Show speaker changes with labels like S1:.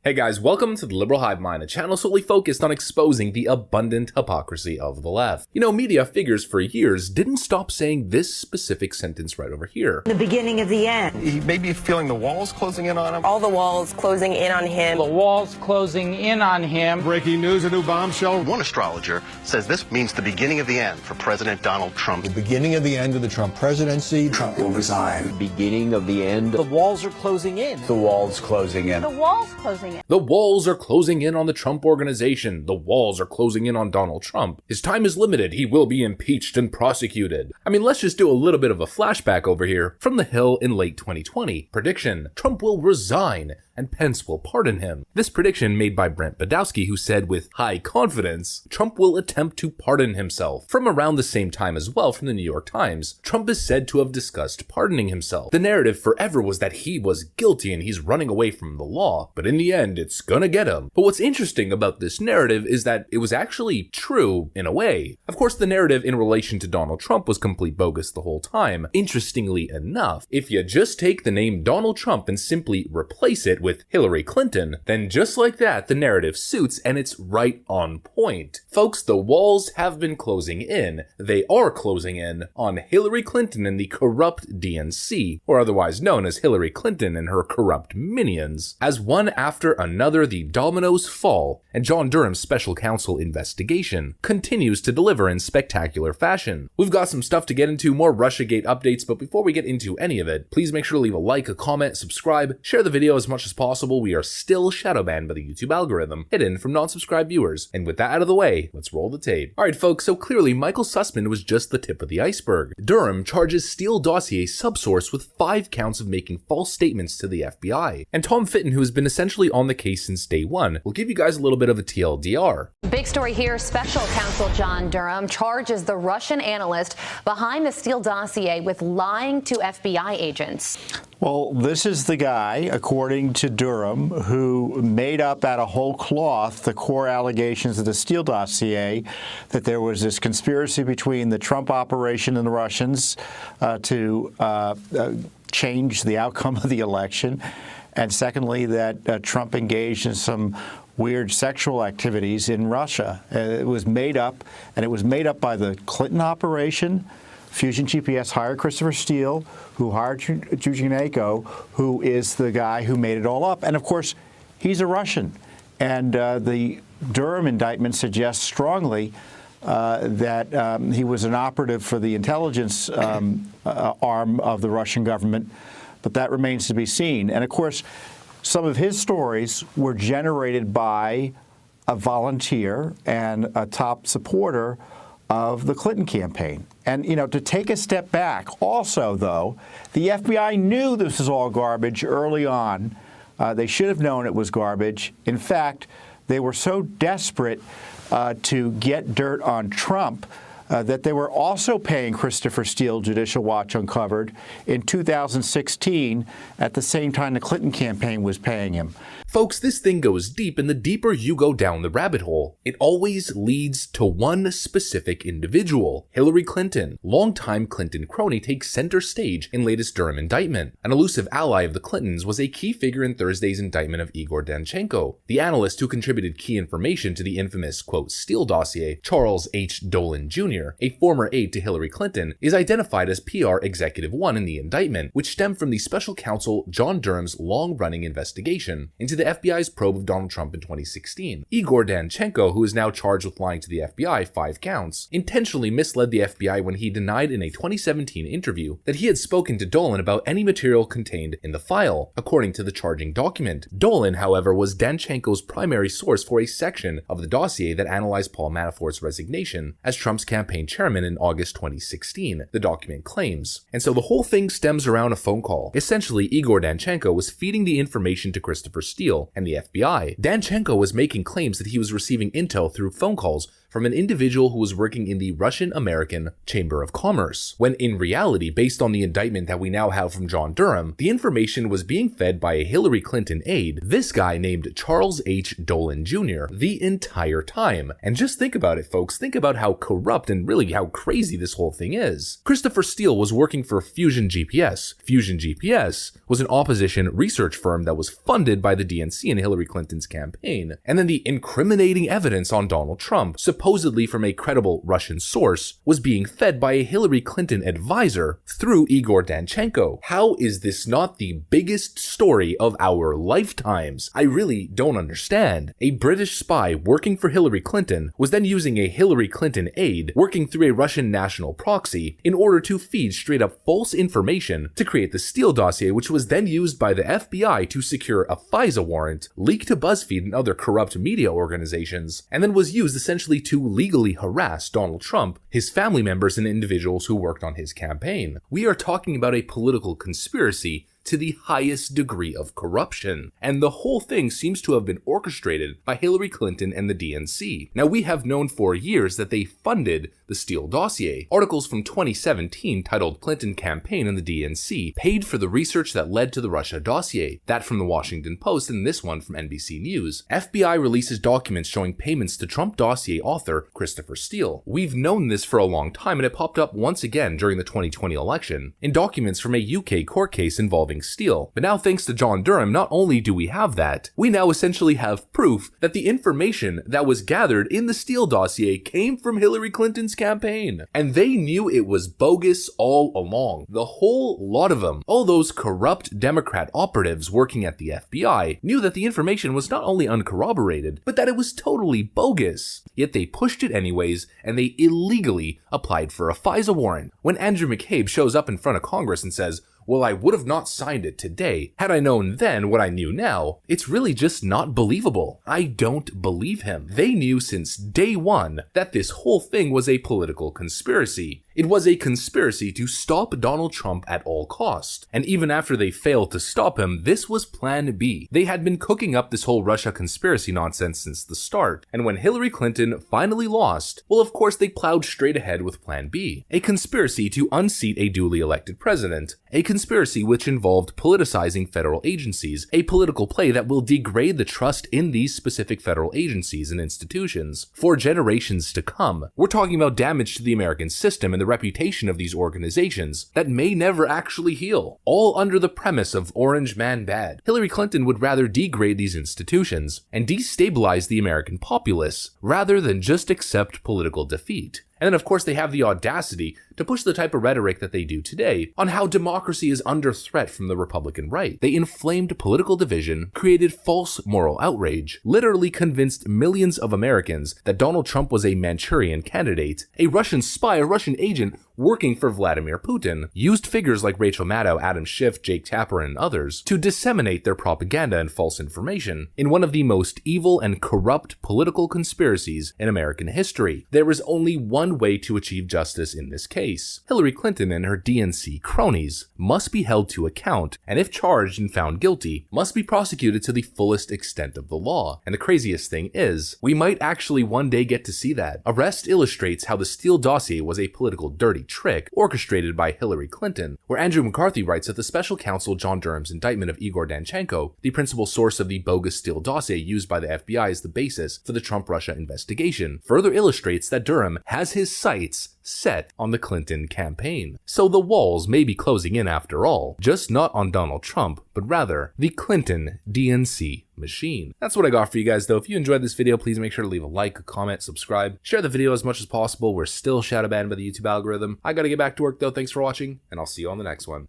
S1: Hey guys, welcome to the Liberal Hive Mind, a channel solely focused on exposing the abundant hypocrisy of the left. You know, media figures for years didn't stop saying this specific sentence right over here.
S2: The beginning of the end.
S3: He may be feeling the walls closing in on him.
S4: All the walls closing in on him.
S5: The walls closing in on him.
S6: Breaking news, a new bombshell.
S3: One astrologer says this means the beginning of the end for President Donald Trump.
S6: The beginning of the end of the Trump presidency.
S7: Trump will resign.
S8: Beginning of the end.
S5: The walls are closing in.
S7: The walls closing in.
S9: The walls closing in.
S1: The walls are closing in on the Trump organization. The walls are closing in on Donald Trump. His time is limited. He will be impeached and prosecuted. I mean, let's just do a little bit of a flashback over here. From the Hill in late 2020. Prediction: Trump will resign and Pence will pardon him. This prediction made by Brent Badowski, who said with high confidence, Trump will attempt to pardon himself. From around the same time as well from the New York Times, Trump is said to have discussed pardoning himself. The narrative forever was that he was guilty and he's running away from the law, but in the end, it's gonna get him. But what's interesting about this narrative is that it was actually true in a way. Of course, the narrative in relation to Donald Trump was complete bogus the whole time. Interestingly enough, if you just take the name Donald Trump and simply replace it with Hillary Clinton, then just like that, the narrative suits and it's right on point. Folks, the walls have been closing in. They are closing in on Hillary Clinton and the corrupt DNC, or otherwise known as Hillary Clinton and her corrupt minions. As one after another, the dominoes fall, and John Durham's special counsel investigation continues to deliver in spectacular fashion. We've got some stuff to get into, more Russiagate updates, but before we get into any of it, please make sure to leave a like, a comment, subscribe, share the video as much as possible. We are still shadow banned by the YouTube algorithm, hidden from non-subscribed viewers. And with that out of the way, let's roll the tape. Alright folks, so clearly Michael Sussman was just the tip of the iceberg. Durham charges Steele dossier subsource with 5 counts of making false statements to the FBI. And Tom Fitton, who has been essentially on the case since day one, will give you guys a little bit of a TLDR.
S9: Big story here. Special counsel John Durham charges the Russian analyst behind the Steele dossier with lying to FBI agents.
S10: Well, this is the guy, according to Durham, who made up out of whole cloth the core allegations of the Steele dossier, that there was this conspiracy between the Trump operation and the Russians to change the outcome of the election, and secondly, that Trump engaged in some weird sexual activities in Russia. It was made up, and it was made up by the Clinton operation. Fusion GPS hired Christopher Steele, who hired Jujanenko, who is the guy who made it all up. And, of course, he's a Russian. And the Durham indictment suggests strongly that he was an operative for the intelligence arm of the Russian government, but that remains to be seen. And, of course, some of his stories were generated by a volunteer and a top supporter of the Clinton campaign. And, you know, to take a step back, also, though, the FBI knew this was all garbage early on. They should have known it was garbage. In fact, they were so desperate to get dirt on Trump that they were also paying Christopher Steele, Judicial Watch uncovered, in 2016 at the same time the Clinton campaign was paying him.
S1: Folks, this thing goes deep, and the deeper you go down the rabbit hole, it always leads to one specific individual. Hillary Clinton. Longtime Clinton crony takes center stage in latest Durham indictment. An elusive ally of the Clintons was a key figure in Thursday's indictment of Igor Danchenko. The analyst who contributed key information to the infamous, quote, Steele dossier, Charles H. Dolan Jr., a former aide to Hillary Clinton, is identified as PR Executive 1 in the indictment, which stemmed from the special counsel John Durham's long-running investigation into the FBI's probe of Donald Trump in 2016. Igor Danchenko, who is now charged with lying to the FBI 5 counts, intentionally misled the FBI when he denied in a 2017 interview that he had spoken to Dolan about any material contained in the file, according to the charging document. Dolan, however, was Danchenko's primary source for a section of the dossier that analyzed Paul Manafort's resignation as Trump's campaign chairman in August 2016, the document claims. And so the whole thing stems around a phone call. Essentially, Igor Danchenko was feeding the information to Christopher Steele and the FBI. Danchenko was making claims that he was receiving intel through phone calls from an individual who was working in the Russian-American Chamber of Commerce, when in reality, based on the indictment that we now have from John Durham, the information was being fed by a Hillary Clinton aide, this guy named Charles H. Dolan Jr., the entire time. And just think about it, folks. Think about how corrupt and really how crazy this whole thing is. Christopher Steele was working for Fusion GPS. Fusion GPS was an opposition research firm that was funded by the DNC in Hillary Clinton's campaign. And then the incriminating evidence on Donald Trump, supposedly from a credible Russian source, was being fed by a Hillary Clinton advisor through Igor Danchenko. How is this not the biggest story of our lifetimes? I really don't understand. A British spy working for Hillary Clinton was then using a Hillary Clinton aide working through a Russian national proxy in order to feed straight up false information to create the Steele dossier, which was then used by the FBI to secure a FISA warrant, leaked to BuzzFeed and other corrupt media organizations, and then was used essentially to legally harass Donald Trump, his family members, and individuals who worked on his campaign. We are talking about a political conspiracy to the highest degree of corruption. And the whole thing seems to have been orchestrated by Hillary Clinton and the DNC. Now, we have known for years that they funded the Steele dossier. Articles from 2017 titled Clinton Campaign and the DNC paid for the research that led to the Russia dossier. That from the Washington Post and this one from NBC News. FBI releases documents showing payments to Trump dossier author Christopher Steele. We've known this for a long time, and it popped up once again during the 2020 election in documents from a UK court case involving Steele. But now, thanks to John Durham, not only do we have that, we now essentially have proof that the information that was gathered in the Steele dossier came from Hillary Clinton's campaign. And they knew it was bogus all along. The whole lot of them, all those corrupt Democrat operatives working at the FBI, knew that the information was not only uncorroborated, but that it was totally bogus. Yet they pushed it anyways, and they illegally applied for a FISA warrant. When Andrew McCabe shows up in front of Congress and says, "Well, I would have not signed it today had I known then what I knew now," it's really just not believable. I don't believe him. They knew since day one that this whole thing was a political conspiracy. It was a conspiracy to stop Donald Trump at all cost. And even after they failed to stop him, this was plan B. They had been cooking up this whole Russia conspiracy nonsense since the start. And when Hillary Clinton finally lost, well, of course they plowed straight ahead with plan B. A conspiracy to unseat a duly elected president. A conspiracy which involved politicizing federal agencies. A political play that will degrade the trust in these specific federal agencies and institutions for generations to come. We're talking about damage to the American system and the reputation of these organizations that may never actually heal, all under the premise of Orange Man Bad. Hillary Clinton would rather degrade these institutions and destabilize the American populace rather than just accept political defeat. And then, of course, they have the audacity to push the type of rhetoric that they do today on how democracy is under threat from the Republican right. They inflamed political division, created false moral outrage, literally convinced millions of Americans that Donald Trump was a Manchurian candidate, a Russian spy, a Russian agent working for Vladimir Putin, used figures like Rachel Maddow, Adam Schiff, Jake Tapper, and others to disseminate their propaganda and false information in one of the most evil and corrupt political conspiracies in American history. There is only one way to achieve justice in this case. Hillary Clinton and her DNC cronies must be held to account, and if charged and found guilty, must be prosecuted to the fullest extent of the law. And the craziest thing is, we might actually one day get to see that. Arrest illustrates how the Steele dossier was a political dirty trick orchestrated by Hillary Clinton, where Andrew McCarthy writes that the special counsel John Durham's indictment of Igor Danchenko, the principal source of the bogus Steele dossier used by the FBI as the basis for the Trump-Russia investigation, further illustrates that Durham has his sights set on the Clinton campaign. So the walls may be closing in after all, just not on Donald Trump, but rather the Clinton DNC machine. That's what I got for you guys though. If you enjoyed this video, please make sure to leave a like, a comment, subscribe, share the video as much as possible. We're still shadow banned by the YouTube algorithm. I gotta get back to work though. Thanks for watching, and I'll see you on the next one.